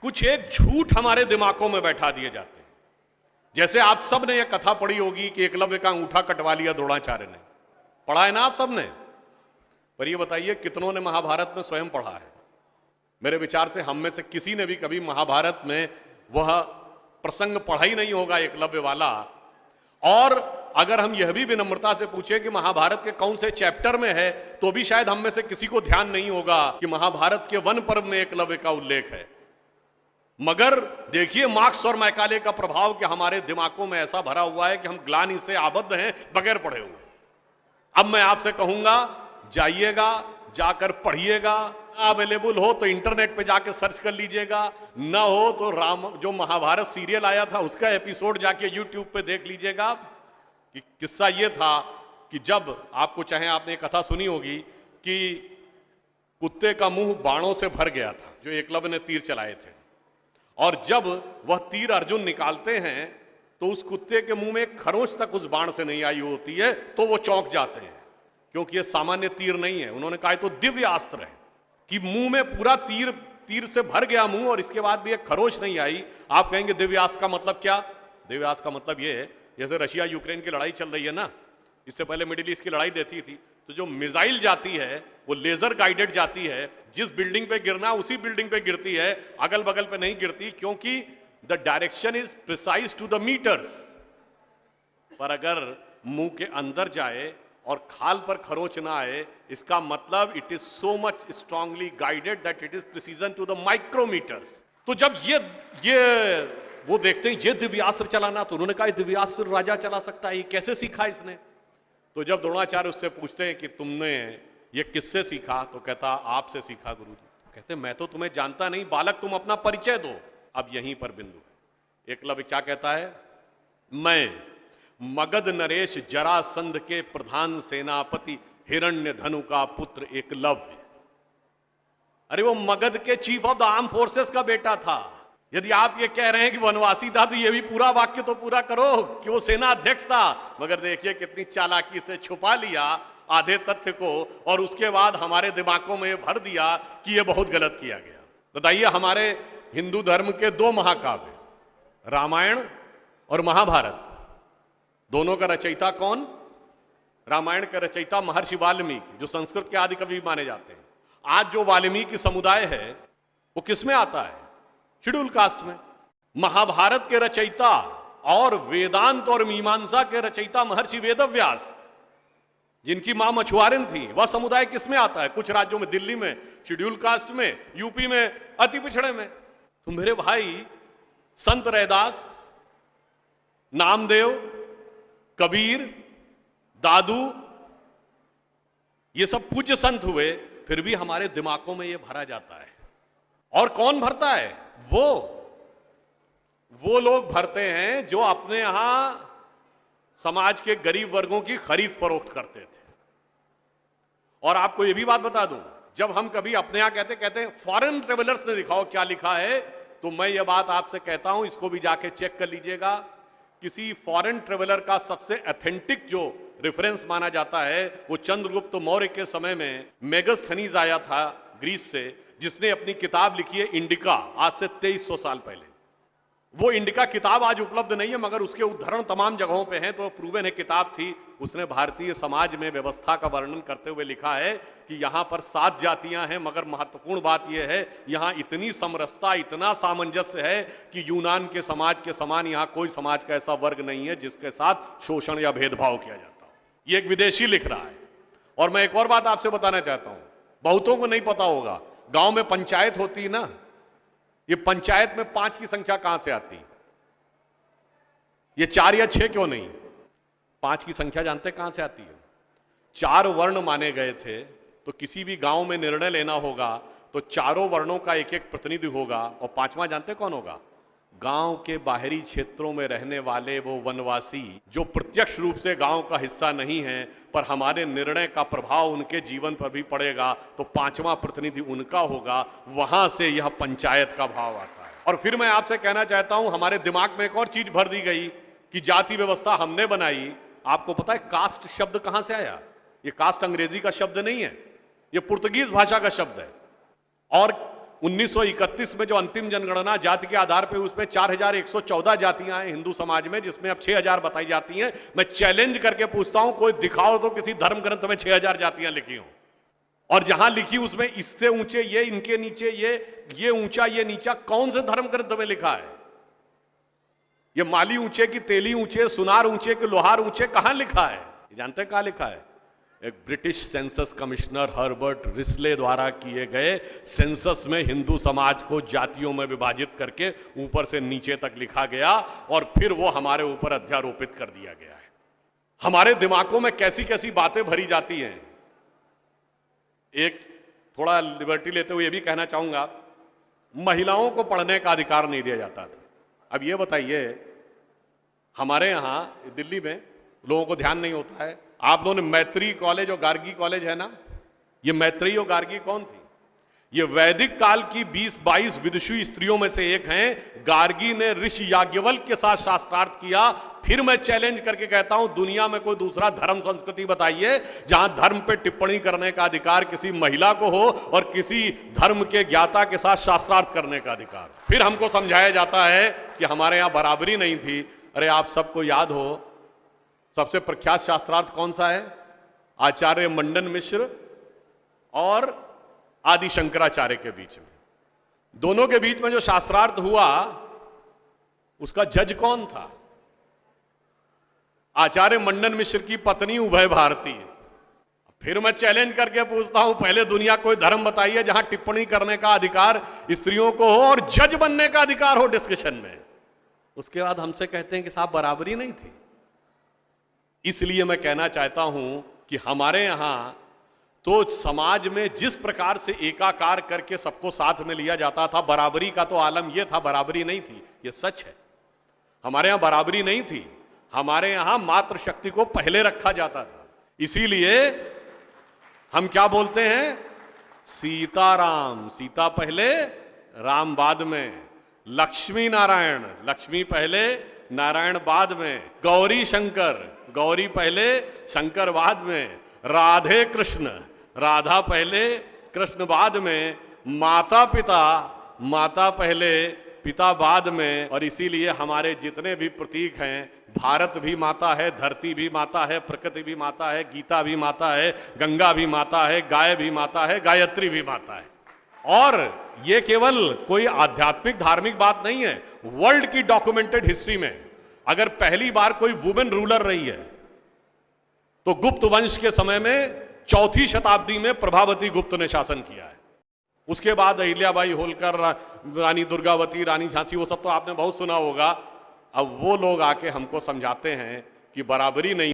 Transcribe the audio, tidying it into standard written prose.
कुछ एक झूठ हमारे दिमागों में बैठा दिए जाते हैं। जैसे आप सब ने यह कथा पढ़ी होगी कि एकलव्य का अंगूठा कटवा लिया द्रोणाचार्य ने, पढ़ा है ना आप सब ने? पर यह बताइए कितनों ने महाभारत में स्वयं पढ़ा है? मेरे विचार से हम में से किसी ने भी कभी महाभारत में वह प्रसंग पढ़ा ही नहीं होगा एकलव्य वाला। और अगर हम यह भी विनम्रता से पूछे कि महाभारत के कौन से चैप्टर में है, तो भी शायद हम में से किसी को ध्यान नहीं होगा कि महाभारत के वन पर्व में एकलव्य का उल्लेख है। मगर देखिए मार्क्स और मैकाले का प्रभाव कि हमारे दिमागों में ऐसा भरा हुआ है कि हम ग्लानि से आबद्ध हैं बगैर पढ़े हुए। अब मैं आपसे कहूंगा, जाइएगा, जाकर पढ़िएगा। अवेलेबल हो तो इंटरनेट पे जाके सर्च कर लीजिएगा, ना हो तो जो महाभारत सीरियल आया था उसका एपिसोड जाके यूट्यूब पे देख लीजिएगा। कि किस्सा ये था कि जब आपको चाहे आपने कथा सुनी होगी कि कुत्ते का मुंह बाणों से भर गया था, जो एकलव्य ने तीर चलाए थे, और जब वह तीर अर्जुन निकालते हैं तो उस कुत्ते के मुंह में एक खरोंच तक उस बाण से नहीं आई होती है, तो वो चौंक जाते हैं क्योंकि ये सामान्य तीर नहीं है। उन्होंने कहा तो दिव्य अस्त्र है कि मुंह में पूरा तीर से भर गया मुंह और इसके बाद भी एक खरोंच नहीं आई। आप कहेंगे दिव्यास्त्र का मतलब क्या? दिव्यास्त्र का मतलब ये है, जैसे रशिया यूक्रेन की लड़ाई चल रही है ना, इससे पहले मिडिल ईस्ट की लड़ाई देती थी, तो जो मिसाइल जाती है वो लेजर गाइडेड जाती है, जिस बिल्डिंग पे गिरना उसी बिल्डिंग पे गिरती है, अगल बगल पे नहीं गिरती, क्योंकि the direction is precise to the meters. पर अगर मुंह के अंदर जाए और खाल पर खरोंच ना आए, इसका मतलब it is so much strongly guided that it is precision to the micrometers. तो जब ये वो देखते हैं ये दिव्यास्त्र चलाना, तो उन्होंने कहा दिव्यास्त्र राजा चला सकता है, ये कैसे सीखा इसने? तो जब द्रोणाचार्य उससे पूछते हैं कि तुमने ये किससे सीखा, तो कहता आपसे सीखा गुरुजी। कहते मैं तो तुम्हें जानता नहीं बालक, तुम अपना परिचय दो। अब यहीं पर बिंदु है। एकलव्य क्या कहता है? मैं मगध नरेश जरासंध के प्रधान सेनापति हिरण्यधनु का पुत्र एकलव्य। अरे वो मगध के chief of the arm forces का बेटा था। यदि आप ये कह रहे हैं कि वनवासी था, तो ये भी पूरा वाक्य तो पूरा करो कि वो सेना अध्यक्ष था। मगर देखिए कितनी चालाकी से छुपा लिया आधे तथ्य को, और उसके बाद हमारे दिमागों में भर दिया कि ये बहुत गलत किया गया। बताइए, हमारे हिंदू धर्म के दो महाकाव्य, रामायण और महाभारत, दोनों का रचयिता कौन? रामायण का रचयिता महर्षि वाल्मीकि, जो संस्कृत के आदि कवि माने जाते हैं। आज जो वाल्मीकि समुदाय है वो किसमें आता है? शेड्यूल कास्ट में। महाभारत के रचयिता और वेदांत और मीमांसा के रचयिता महर्षि वेदव्यास, जिनकी मां मछुआरिन थी, वह समुदाय किसमें आता है? कुछ राज्यों में, दिल्ली में शेड्यूल कास्ट में, यूपी में अति पिछड़े में। तो मेरे भाई, संत रैदास, नामदेव, कबीर, दादू, ये सब पूज्य संत हुए, फिर भी हमारे दिमागों में ये भरा जाता है। और कौन भरता है? वो लोग भरते हैं जो अपने यहां समाज के गरीब वर्गों की खरीद फरोख्त करते थे। और आपको यह भी बात बता दूं, जब हम कभी अपने यहां कहते हैं फॉरेन ट्रेवलर्स ने दिखाओ क्या लिखा है, तो मैं ये बात आपसे कहता हूं, इसको भी जाके चेक कर लीजिएगा। किसी फॉरेन ट्रेवलर का सबसे ऑथेंटिक जो रेफरेंस माना जाता है, वो चंद्रगुप्त मौर्य के समय में मेगस्थनीज आया था ग्रीस से, जिसने अपनी किताब लिखी है इंडिका, आज से 2300 साल पहले। वो इंडिका किताब आज उपलब्ध नहीं है, मगर उसके उद्धरण तमाम जगहों पे हैं, तो प्रूवन है किताब थी। उसने भारतीय समाज में व्यवस्था का वर्णन करते हुए लिखा है कि यहां पर 7 जातियां हैं, मगर महत्वपूर्ण बात यह है यहां इतनी समरसता, इतना सामंजस्य है कि यूनान के समाज के समान यहां कोई समाज का ऐसा वर्ग नहीं है जिसके साथ शोषण या भेदभाव किया जाता हो। ये एक विदेशी लिख रहा है। और मैं एक और बात आपसे बताना चाहता हूं, बहुतों को नहीं पता होगा, गांव में पंचायत होती है ना, ये पंचायत में 5 की संख्या कहां से आती? ये 4 या 6 क्यों नहीं? 5 की संख्या जानते कहां से आती है? 4 वर्ण माने गए थे, तो किसी भी गांव में निर्णय लेना होगा तो चारों वर्णों का एक एक प्रतिनिधि होगा, और 5वां जानते कौन होगा? गांव के बाहरी क्षेत्रों में रहने वाले वो वनवासी जो प्रत्यक्ष रूप से गांव का हिस्सा नहीं है, पर हमारे निर्णय का प्रभाव उनके जीवन पर भी पड़ेगा, तो 5वां प्रतिनिधि उनका होगा। वहां से यह पंचायत का भाव आता है। और फिर मैं आपसे कहना चाहता हूं, हमारे दिमाग में एक और चीज भर दी गई कि जाति व्यवस्था हमने बनाई। आपको पता है कास्ट शब्द कहां से आया? ये कास्ट अंग्रेजी का शब्द नहीं है, ये पुर्तगीज भाषा का शब्द है। और 1931 में जो अंतिम जनगणना जाति के आधार पर उसमें 4114 जातियां हैं हिंदू समाज में, जिसमें अब 6000 बताई जाती हैं। मैं चैलेंज करके पूछता हूं, कोई दिखाओ तो किसी धर्म ग्रंथ में 6000 जातियां लिखी हो, और जहां लिखी उसमें इससे ऊंचे ये, इनके नीचे ये ऊंचा ये नीचा, कौन से धर्म ग्रंथ में लिखा है? ये माली ऊंचे की तेली ऊंचे, सुनार ऊंचे कि लोहार ऊंचे, कहां लिखा है? जानते हैं कहां लिखा है? एक British census commissioner Herbert Risley द्वारा किए गए सेंसस में हिंदू समाज को जातियों में विभाजित करके ऊपर से नीचे तक लिखा गया, और फिर वो हमारे ऊपर अध्यारोपित कर दिया गया है। हमारे दिमागों में कैसी कैसी बातें भरी जाती हैं। एक थोड़ा लिबर्टी लेते हुए ये भी कहना चाहूंगा, महिलाओं को पढ़ने का अधिकार नहीं दिया जाता था। अब ये बताइए, हमारे यहां दिल्ली में लोगों को ध्यान नहीं होता है, आप लोगों ने मैत्री कॉलेज और गार्गी कॉलेज है ना, ये मैत्री और गार्गी कौन थी? ये वैदिक काल की 20-22 विदुषी स्त्रियों में से एक हैं। गार्गी ने ऋषि याज्ञवल्क्य के साथ शास्त्रार्थ किया। फिर मैं चैलेंज करके कहता हूं, दुनिया में कोई दूसरा धर्म संस्कृति बताइए जहां धर्म पे टिप्पणी करने का अधिकार किसी महिला को हो और किसी धर्म के ज्ञाता के साथ शास्त्रार्थ करने का अधिकार। फिर हमको समझाया जाता है कि हमारे यहां बराबरी नहीं थी। अरे आप सबको याद हो, सबसे प्रख्यात शास्त्रार्थ कौन सा है? आचार्य मंडन मिश्र और आदि शंकराचार्य के बीच में, दोनों के बीच में जो शास्त्रार्थ हुआ उसका जज कौन था? आचार्य मंडन मिश्र की पत्नी उभय भारती। फिर मैं चैलेंज करके पूछता हूं, पहले दुनिया कोई धर्म बताइए जहां टिप्पणी करने का अधिकार स्त्रियों को हो और जज बनने का अधिकार हो डिस्कशन में। उसके बाद हमसे कहते हैं कि साहब बराबरी नहीं थी। इसलिए मैं कहना चाहता हूं कि हमारे यहां तो समाज में जिस प्रकार से एकाकार करके सबको साथ में लिया जाता था, बराबरी का तो आलम यह था, बराबरी नहीं थी, यह सच है। हमारे यहां बराबरी नहीं थी, हमारे यहां मातृशक्ति को पहले रखा जाता था। इसीलिए हम क्या बोलते हैं? सीताराम, सीता पहले राम बाद में। लक्ष्मी नारायण, लक्ष्मी पहले नारायण बाद में। गौरी शंकर, गौरी पहले शंकर बाद में। राधे कृष्ण, राधा पहले कृष्ण बाद में। माता पिता, माता पहले पिता बाद में। और इसीलिए हमारे जितने भी प्रतीक हैं, भारत भी माता है, धरती भी माता है, प्रकृति भी माता है, गीता भी माता है, गंगा भी माता है, गाय भी माता है, गायत्री भी माता है। और ये केवल कोई आध्यात्मिक धार्मिक बात नहीं है। वर्ल्ड की डॉक्यूमेंटेड हिस्ट्री में अगर पहली बार कोई वुमेन रूलर रही है तो गुप्त वंश के समय में 4वीं शताब्दी में प्रभावती गुप्त ने शासन किया है। उसके बाद अहिल्याबाई होलकर, रानी दुर्गावती, रानी झांसी, वो सब तो आपने बहुत सुना होगा। अब वो लोग आके हमको समझाते हैं कि बराबरी नहीं